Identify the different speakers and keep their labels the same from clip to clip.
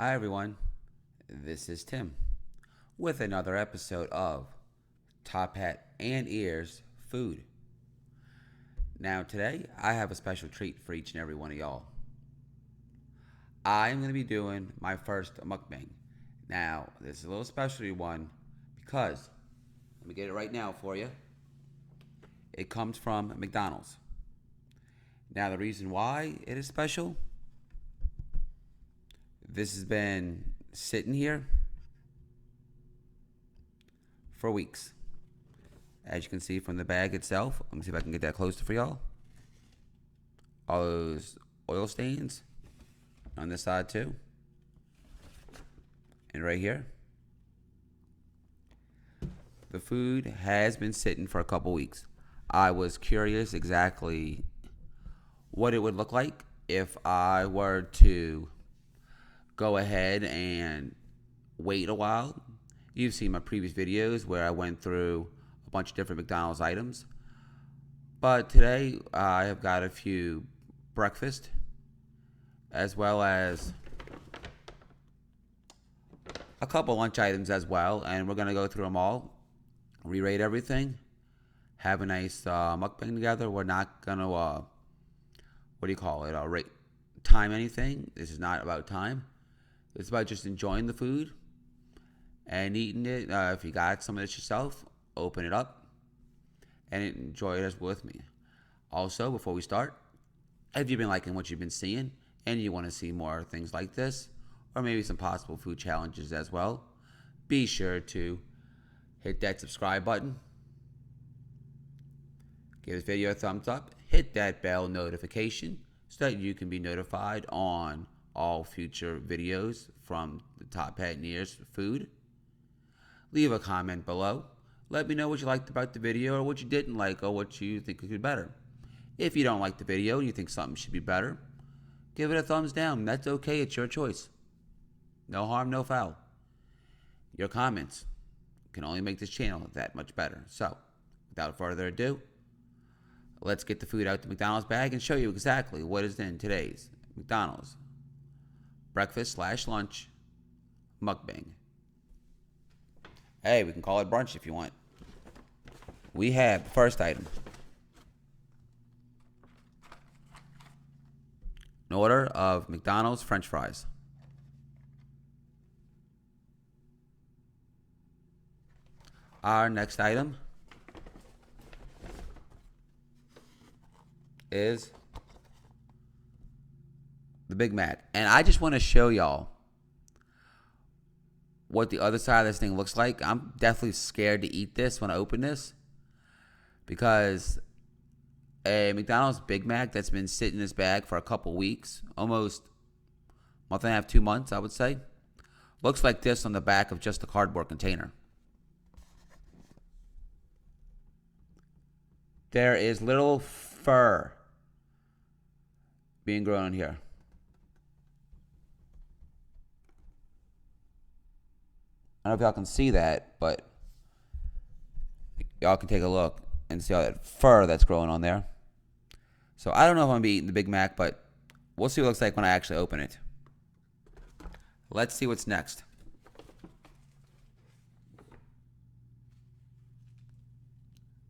Speaker 1: Hi everyone, this is Tim with another episode of Top Hat and Ears Food. Now today I have a special treat for each and every one of y'all. I'm going to be doing my first mukbang. Now this is a little specialty one because, let me get it right now for you. It comes from McDonald's. Now the reason why it is special, this has been sitting here for weeks. As you can see from the bag itself, let me see if I can get that closer for y'all. All those oil stains on this side too. And right here. The food has been sitting for a couple weeks. I was curious exactly what it would look like if I were to go ahead and wait a while. You've seen my previous videos where I went through a bunch of different McDonald's items. But today I have got a few breakfast as well as a couple lunch items as well. And we're going to go through them all, re-rate everything, have a nice mukbang together. We're not going to, rate time anything. This is not about time. It's about just enjoying the food and eating it. If you got some of this yourself, open it up and enjoy it as with me. Also, before we start, if you've been liking what you've been seeing and you want to see more things like this, or maybe some possible food challenges as well, be sure to hit that subscribe button, give this video a thumbs up, hit that bell notification so that you can be notified on all future videos from the Top Hat and Ears Food. Leave a comment below. Let me know what you liked about the video or what you didn't like or what you think could be better. If you don't like the video and you think something should be better, give it a thumbs down. That's okay. It's your choice. No harm, no foul. Your comments can only make this channel that much better. So, without further ado, let's get the food out the McDonald's bag and show you exactly what is in today's McDonald's breakfast/lunch mukbang. Hey, we can call it brunch if you want. We have the first item. An order of McDonald's French fries. Our next item is the Big Mac. And I just want to show y'all what the other side of this thing looks like. I'm definitely scared to eat this when I open this because a McDonald's Big Mac that's been sitting in this bag for a couple weeks, almost a month and a half, 2 months, I would say, looks like this on the back of just a cardboard container. There is little fur being grown in here. I don't know if y'all can see that, but y'all can take a look and see all that fur that's growing on there. So I don't know if I'm going to be eating the Big Mac, but we'll see what it looks like when I actually open it. Let's see what's next.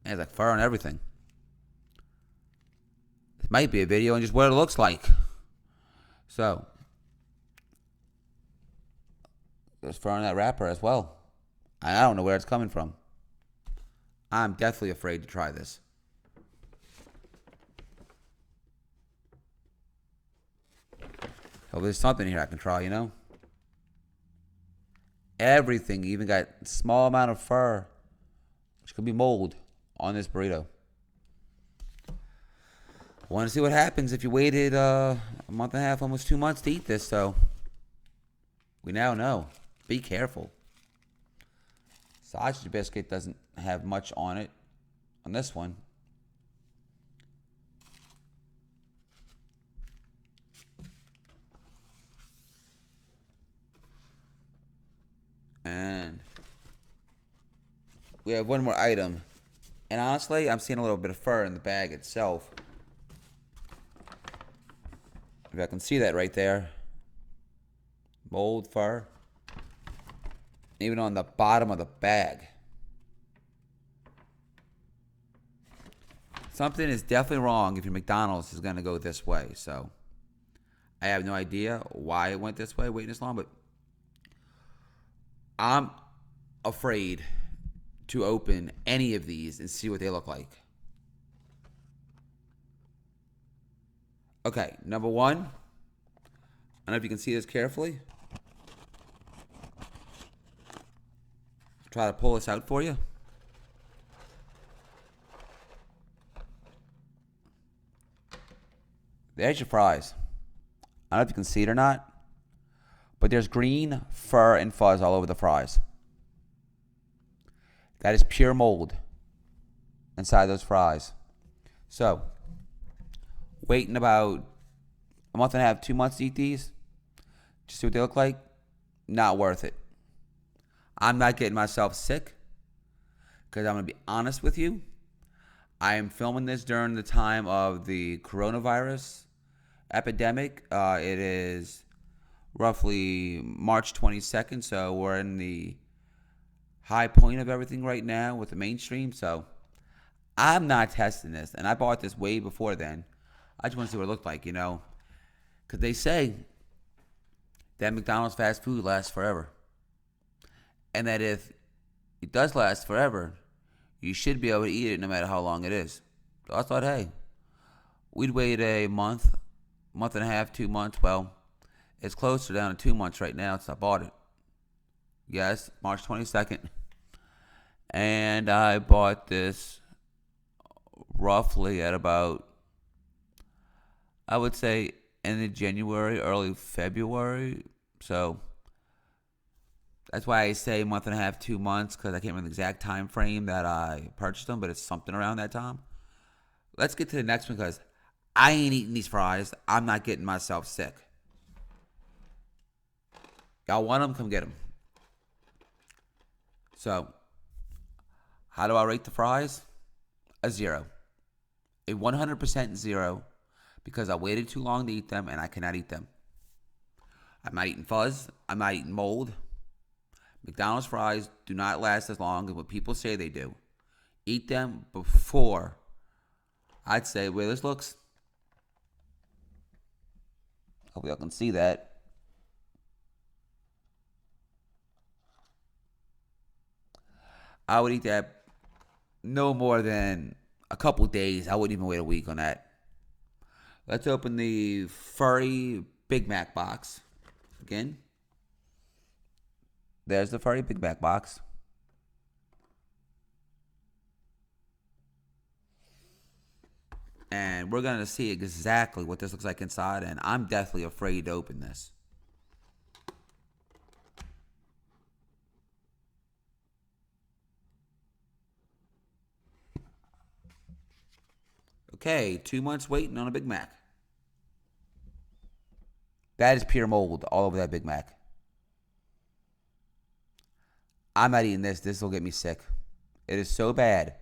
Speaker 1: There's like fur and everything. This might be a video on just what it looks like. So there's fur on that wrapper as well. I don't know where it's coming from. I'm definitely afraid to try this. Oh, there's something here I can try, you know? Everything, even got a small amount of fur, which could be mold, on this burrito. I want to see what happens if you waited a month and a half, almost 2 months to eat this, so we now know. Be careful. Sausage biscuit doesn't have much on it on this one. And we have one more item. And honestly, I'm seeing a little bit of fur in the bag itself. If I can see that right there. mold, fur, even on the bottom of the bag. Something is definitely wrong if your McDonald's is going to go this way. So I have no idea why it went this way, waiting this long, but I'm afraid to open any of these and see what they look like. Okay, number one. I don't know if you can see this carefully. Try to pull this out for you. There's your fries. I don't know if you can see it or not, but there's green fur and fuzz all over the fries. That is pure mold inside those fries. So, waiting about a month and a half, 2 months to eat these, just see what they look like, not worth it. I'm not getting myself sick because I'm going to be honest with you. I am filming this during the time of the coronavirus epidemic. It is roughly March 22nd, so we're in the high point of everything right now with the mainstream. So I'm not testing this, and I bought this way before then. I just want to see what it looked like, because they say that McDonald's fast food lasts forever, and that if it does last forever, you should be able to eat it no matter how long it is. So I thought, hey, we'd wait a month, month and a half, 2 months. Well, it's closer down to 2 months right now, so I bought it. Yes, March 22nd. And I bought this roughly at about, I would say, end of January, early February. So that's why I say month and a half, 2 months, because I can't remember the exact time frame that I purchased them, but it's something around that time. Let's get to the next one, because I ain't eating these fries. I'm not getting myself sick. Y'all want them? Come get them. So, how do I rate the fries? A 0. A 100% 0, because I waited too long to eat them, and I cannot eat them. I'm not eating fuzz. I'm not eating mold. McDonald's fries do not last as long as what people say they do. Eat them before, I'd say, where this looks. Hopefully y'all can see that. I would eat that no more than a couple days. I wouldn't even wait a week on that. Let's open the furry Big Mac box. Again, there's the furry Big Mac box. And we're going to see exactly what this looks like inside, and I'm deathly afraid to open this. Okay, 2 months waiting on a Big Mac. That is pure mold all over that Big Mac. I'm not eating this. This will get me sick. It is so bad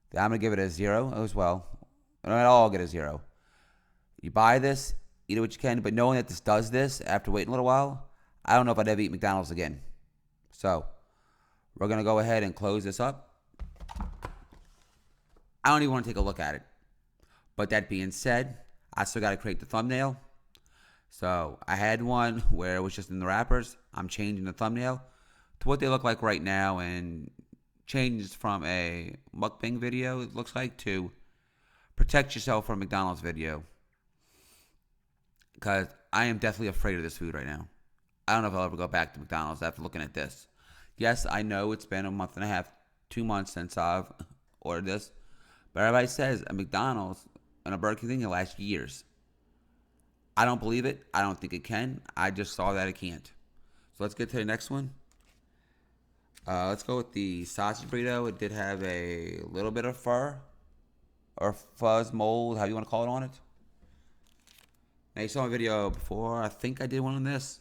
Speaker 1: that I'm going to give it a 0 as well. Not all get a 0. You buy this, eat it what you can, but knowing that this does this after waiting a little while, I don't know if I'd ever eat McDonald's again. So, we're going to go ahead and close this up. I don't even want to take a look at it. But that being said, I still got to create the thumbnail. So I had one where it was just in the wrappers. I'm changing the thumbnail to what they look like right now, and changes from a mukbang video, it looks like, to protect yourself from a McDonald's video. Because I am deathly afraid of this food right now. I don't know if I'll ever go back to McDonald's after looking at this. Yes, I know it's been a month and a half, 2 months since I've ordered this. But everybody says a McDonald's and a Burger King thing can last years. I don't believe it. I don't think it can. I just saw that it can't. So let's get to the next one. Let's go with the sausage burrito. It did have a little bit of fur or fuzz, mold, how you want to call it, on it. Now, you saw my video before. I think I did one on this.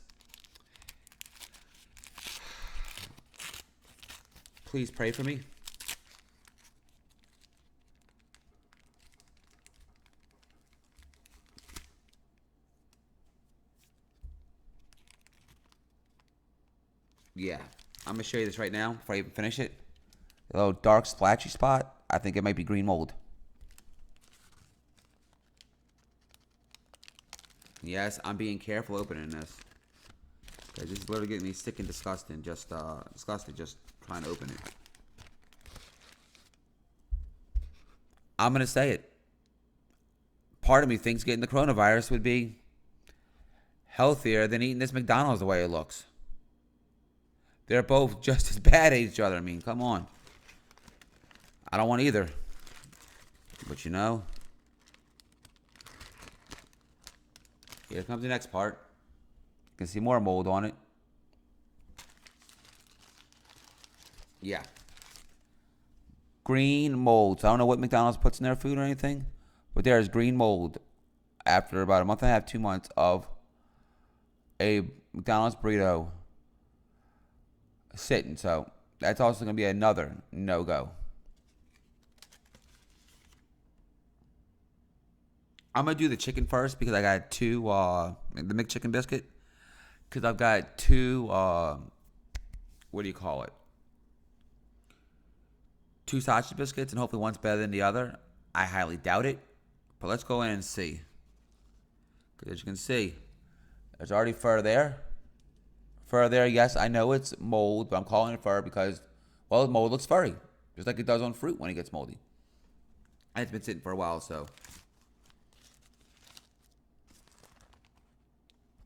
Speaker 1: Please pray for me. Yeah. I'm going to show you this right now before I even finish it. A little dark splashy spot. I think it might be green mold. Yes, I'm being careful opening this. Okay, this is literally getting me sick and disgusting. Disgusted just trying to open it. I'm going to say it. Part of me thinks getting the coronavirus would be healthier than eating this McDonald's the way it looks. They're both just as bad at each other. I mean, come on. I don't want either. But you know, here comes the next part. You can see more mold on it. Yeah. Green mold. So I don't know what McDonald's puts in their food or anything, but there is green mold after about a month and a half, 2 months of a McDonald's burrito sitting. So that's also going to be another no-go. I'm going to do the chicken first because I got two, the McChicken biscuit. Because I've got two, what do you call it? Two sausage biscuits, and hopefully one's better than the other. I highly doubt it. But let's go in and see. Because as you can see, there's already fur there. Fur there, yes, I know it's mold, but I'm calling it fur because, well, mold looks furry. Just like it does on fruit when it gets moldy. And it's been sitting for a while, so.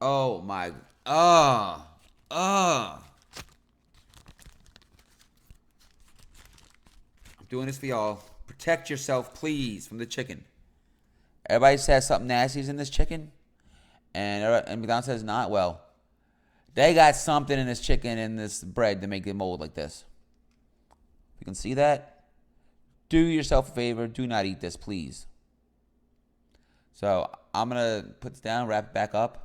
Speaker 1: Oh my, I'm doing this for y'all. Protect yourself, please, from the chicken. Everybody says something nasty is in this chicken, and McDonald's says not. Well, they got something in this chicken and this bread to make it mold like this. You can see that. Do yourself a favor. Do not eat this, please. So I'm going to put this down, wrap it back up.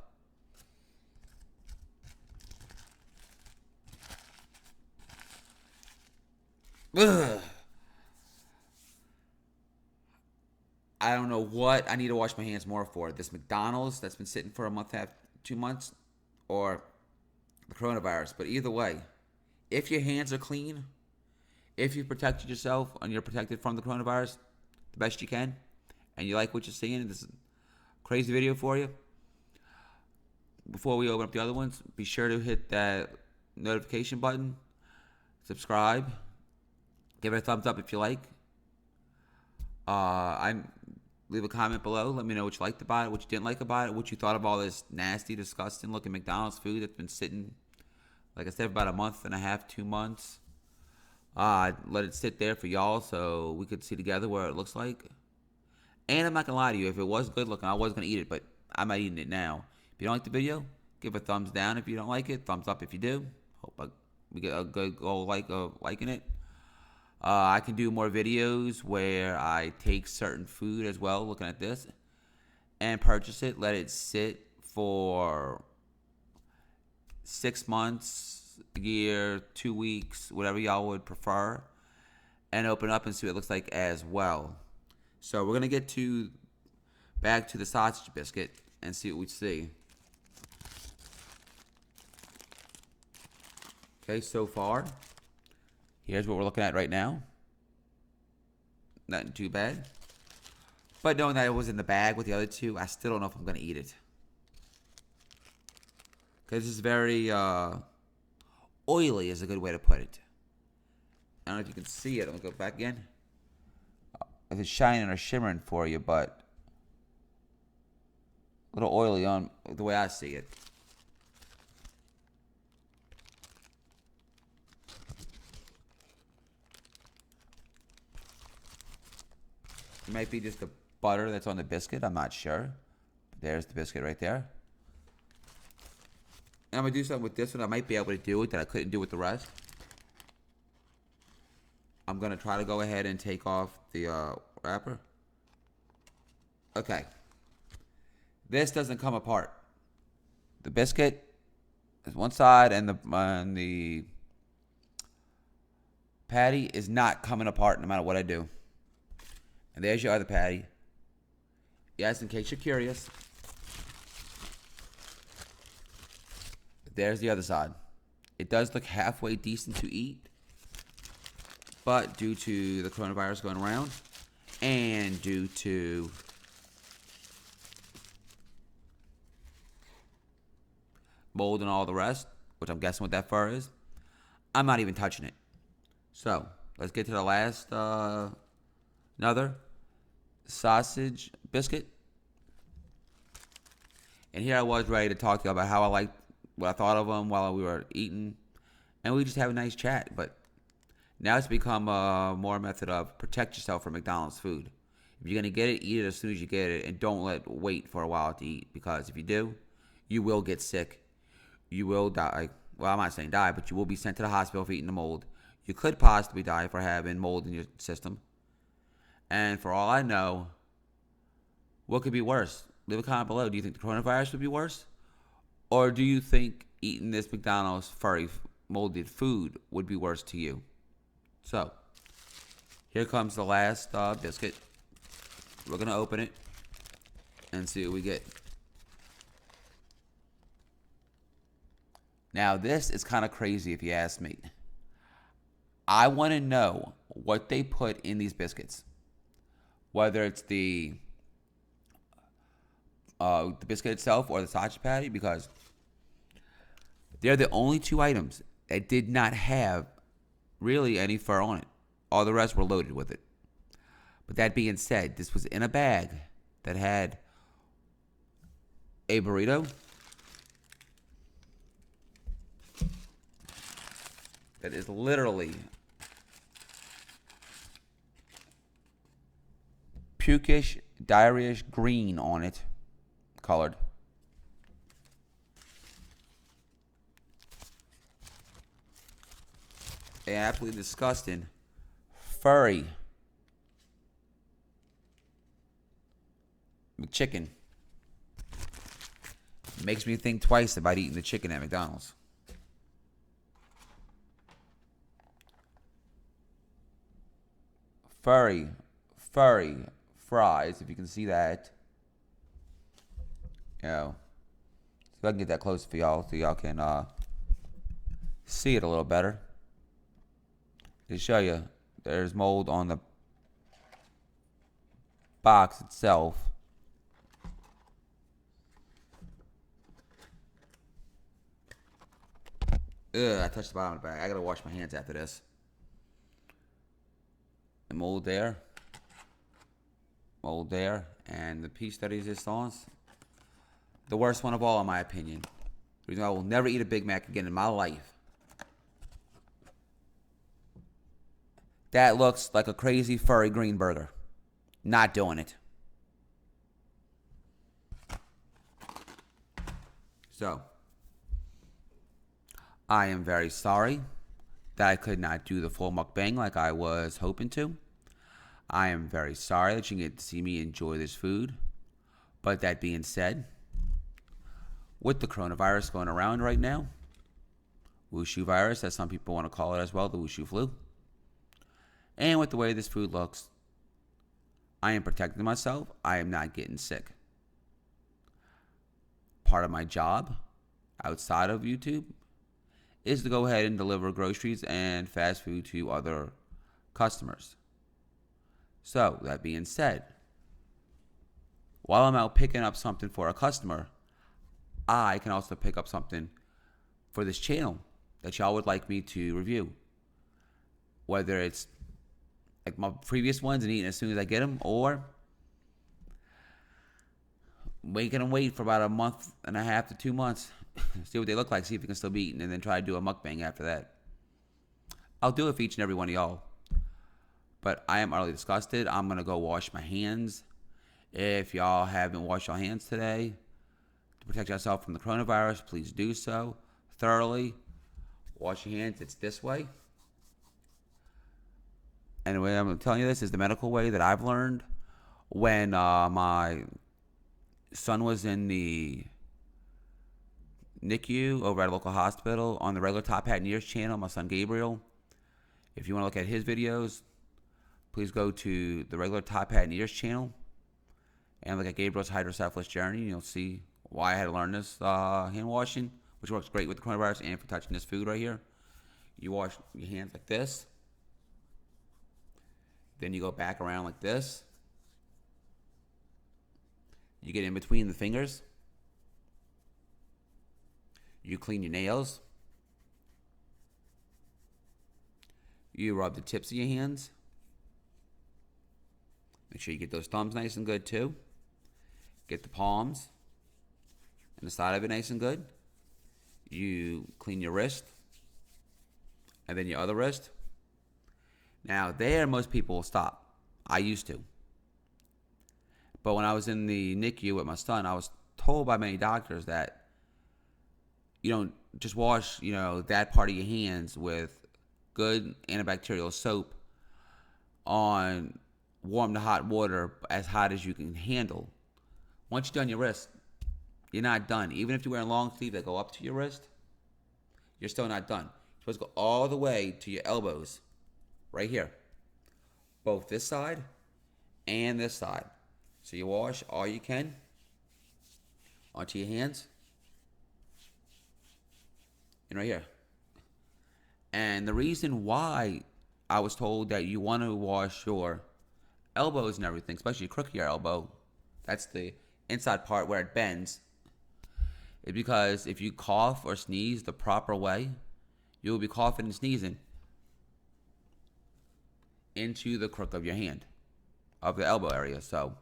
Speaker 1: Ugh. I don't know what I need to wash my hands more for. This McDonald's that's been sitting for a month, 2 months, or the coronavirus. But either way, if your hands are clean, if you protected yourself and you're protected from the coronavirus the best you can, and you like what you're seeing, this is a crazy video for you. Before we open up the other ones, be sure to hit that notification button, subscribe, give it a thumbs up if you like. Leave a comment below. Let me know what you liked about it, what you didn't like about it, what you thought of all this nasty, disgusting looking McDonald's food that's been sitting, like I said, about a month and a half, 2 months. Let it sit there for y'all so we could see together what it looks like. And I'm not going to lie to you. If it was good looking, I was going to eat it, but I'm not eating it now. If you don't like the video, give a thumbs down if you don't like it. Thumbs up if you do. Hope we get a good goal liking it. I can do more videos where I take certain food as well, looking at this, and purchase it, let it sit for 6 months, a year, 2 weeks, whatever y'all would prefer, and open up and see what it looks like as well. So we're going to get back to the sausage biscuit and see what we see. Okay, so far, here's what we're looking at right now. Nothing too bad. But knowing that it was in the bag with the other two, I still don't know if I'm going to eat it. Because this is very oily is a good way to put it. I don't know if you can see it. I'll go back again. If it's shining or shimmering for you, but a little oily on the way I see it. It might be just the butter that's on the biscuit. I'm not sure. But there's the biscuit right there. And I'm going to do something with this one. I might be able to do it that I couldn't do with the rest. I'm going to try to go ahead and take off the wrapper. Okay. This doesn't come apart. The biscuit is one side and the patty is not coming apart no matter what I do. And there's your other patty. Yes, in case you're curious. There's the other side. It does look halfway decent to eat, but due to the coronavirus going around and due to mold and all the rest, which I'm guessing what that fur is, I'm not even touching it. So let's get to the last another sausage biscuit. And here I was ready to talk to you about how I liked what I thought of them while we were eating, and we just have a nice chat. But now it's become more a method of protect yourself from McDonald's food. If you're gonna get it, eat it as soon as you get it, and don't wait for a while to eat, because if you do, you will get sick. You will die. Well, I'm not saying die, but you will be sent to the hospital for eating the mold. You could possibly die for having mold in your system. And for all I know, what could be worse? Leave a comment below. Do you think the coronavirus would be worse? Or do you think eating this McDonald's furry molded food would be worse to you? So, here comes the last biscuit. We're going to open it and see what we get. Now, this is kind of crazy if you ask me. I want to know what they put in these biscuits. Whether it's the biscuit itself or the sausage patty, because they're the only two items that did not have really any fur on it. All the rest were loaded with it. But that being said, this was in a bag that had a burrito, that is literally pukish, diarrhea-ish green on it, colored. And absolutely disgusting, furry chicken. Makes me think twice about eating the chicken at McDonald's. Furry fries, if you can see that. You know, see if I can get that close for y'all so y'all can see it a little better. To show you, there's mold on the box itself. Ugh, I touched the bottom of the bag. I gotta wash my hands after this. The mold there, and the piece that is just on, the worst one of all, in my opinion. The reason I will never eat a Big Mac again in my life. That looks like a crazy furry green burger. Not doing it. So, I am very sorry that I could not do the full mukbang like I was hoping to. I am very sorry that you get to see me enjoy this food. But that being said, with the coronavirus going around right now, wushu virus, as some people want to call it as well, the wushu flu, and with the way this food looks, I am protecting myself. I am not getting sick. Part of my job outside of YouTube is to go ahead and deliver groceries and fast food to other customers. So, that being said, while I'm out picking up something for a customer, I can also pick up something for this channel that y'all would like me to review. Whether it's like my previous ones and eating as soon as I get them, or making them wait for about a month and a half to 2 months. See what they look like, see if you can still be eaten, and then try to do a mukbang after that. I'll do it for each and every one of y'all. But I am utterly disgusted. I'm going to go wash my hands. If y'all haven't washed your hands today to protect yourself from the coronavirus, please do so thoroughly. Wash your hands. It's this way. And the way I'm telling you this is the medical way that I've learned. When my son was in the NICU over at a local hospital, on the regular TopHatAndEars channel, my son Gabriel. If you want to look at his videos, please go to the regular TopHatAndEars channel and look at Gabriel's hydrocephalus journey. You'll see why I had to learn this hand washing which works great with the coronavirus and for touching this food right here. You wash your hands like this. Then you go back around like this. You get in between the fingers. You clean your nails. You rub the tips of your hands. Make sure you get those thumbs nice and good too. Get the palms and the side of it nice and good. You clean your wrist and then your other wrist. Now there, most people will stop. I used to. But when I was in the NICU with my son, I was told by many doctors that you don't just wash, that part of your hands with good antibacterial soap on warm to hot water, as hot as you can handle. Once you've done your wrist, you're not done. Even if you're wearing long sleeves that go up to your wrist, you're still not done. You're supposed to go all the way to your elbows, right here. Both this side and this side. So you wash all you can onto your hands and right here. And the reason why I was told that you want to wash your elbows and everything, especially the crook of your elbow, that's the inside part where it bends, is because if you cough or sneeze the proper way, you will be coughing and sneezing into the crook of your hand, of the elbow area. So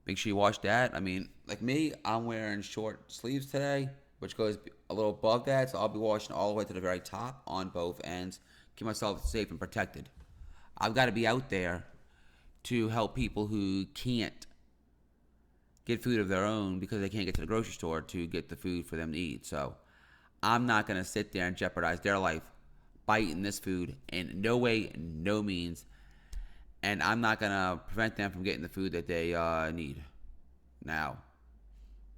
Speaker 1: make sure you wash that. I mean, like me, I'm wearing short sleeves today, which goes a little above that, so I'll be washing all the way to the very top on both ends, keep myself safe and protected. I've got to be out there to help people who can't get food of their own because they can't get to the grocery store to get the food for them to eat. So I'm not going to sit there and jeopardize their life by eating this food in no way, no means. And I'm not going to prevent them from getting the food that they need. Now,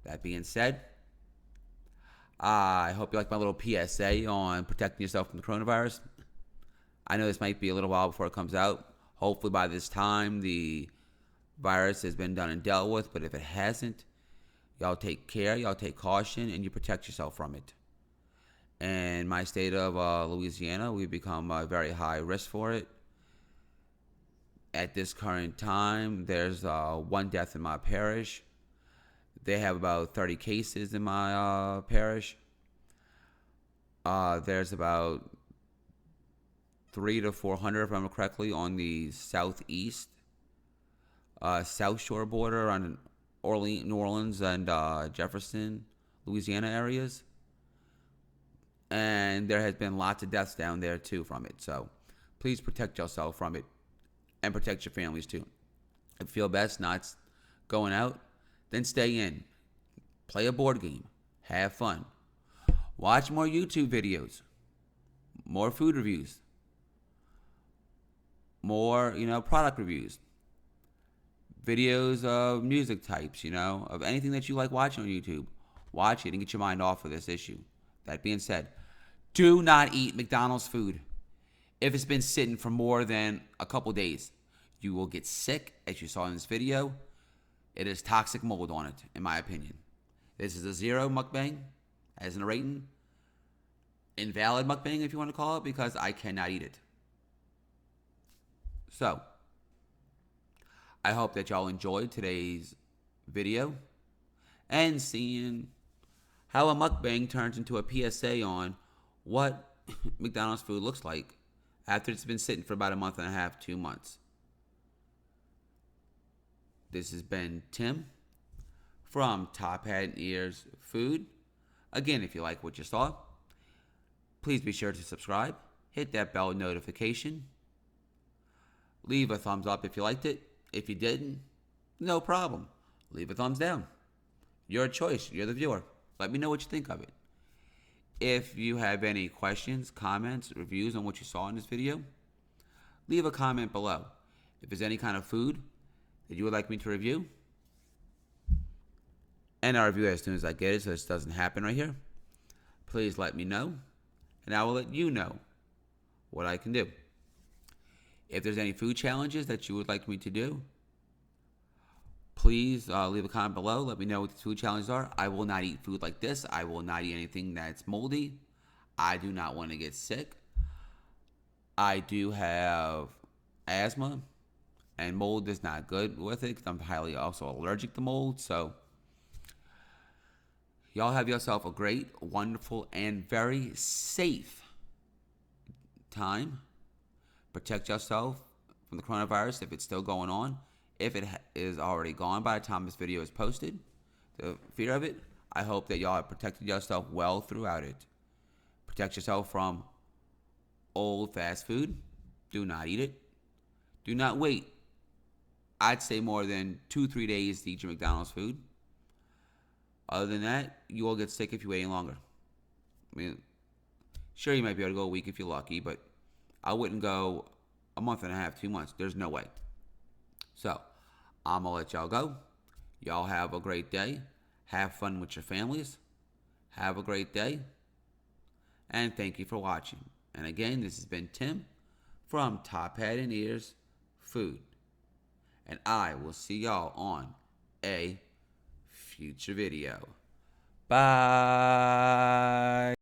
Speaker 1: that being said, I hope you like my little PSA on protecting yourself from the coronavirus. I know this might be a little while before it comes out. Hopefully by this time, the virus has been done and dealt with. But if it hasn't, y'all take care, y'all take caution, and you protect yourself from it. In my state of Louisiana, we've become very high risk for it. At this current time, there's 1 death in my parish. They have about 30 cases in my parish. There's about 300 to 400, if I remember correctly, on the southeast, South Shore border on New Orleans and Jefferson, Louisiana areas. And there has been lots of deaths down there too from it. So please protect yourself from it and protect your families too. If you feel best not going out, then stay in. Play a board game. Have fun. Watch more YouTube videos. More food reviews. More, product reviews. Videos of music types, of anything that you like watching on YouTube. Watch it and get your mind off of this issue. That being said, do not eat McDonald's food. If it's been sitting for more than a couple days, you will get sick, as you saw in this video. It is toxic mold on it, in my opinion. This is a 0 mukbang, as in a rating. Invalid mukbang, if you want to call it, because I cannot eat it. So, I hope that y'all enjoyed today's video and seeing how a mukbang turns into a PSA on what McDonald's food looks like after it's been sitting for about a month and a half, 2 months. This has been Tim from TopHatAndEars Food. Again, if you like what you saw, please be sure to subscribe. Hit that bell notification. Leave a thumbs up if you liked it. If you didn't, no problem. Leave a thumbs down. Your choice. You're the viewer. Let me know what you think of it. If you have any questions, comments, reviews on what you saw in this video, leave a comment below. If there's any kind of food that you would like me to review, and I'll review it as soon as I get it so this doesn't happen right here, please let me know, and I will let you know what I can do. If there's any food challenges that you would like me to do, Please leave a comment below. Let me know what the food challenges are. I will not eat food like this. I will not eat anything that's moldy. I do not want to get sick. I do have asthma, and mold is not good with it because I'm highly also allergic to mold. So, y'all have yourself a great, wonderful, and very safe time. Protect yourself from the coronavirus if it's still going on. If it is already gone by the time this video is posted, the fear of it, I hope that y'all have protected yourself well throughout it. Protect yourself from old fast food. Do not eat it. Do not wait. I'd say more than 2-3 days to eat your McDonald's food. Other than that, you will get sick if you wait any longer. I mean, sure, you might be able to go a week if you're lucky, but I wouldn't go a month and a half, 2 months. There's no way. So, I'm going to let y'all go. Y'all have a great day. Have fun with your families. Have a great day. And thank you for watching. And again, this has been Tim from Top Hat and Ears Food. And I will see y'all on a future video. Bye.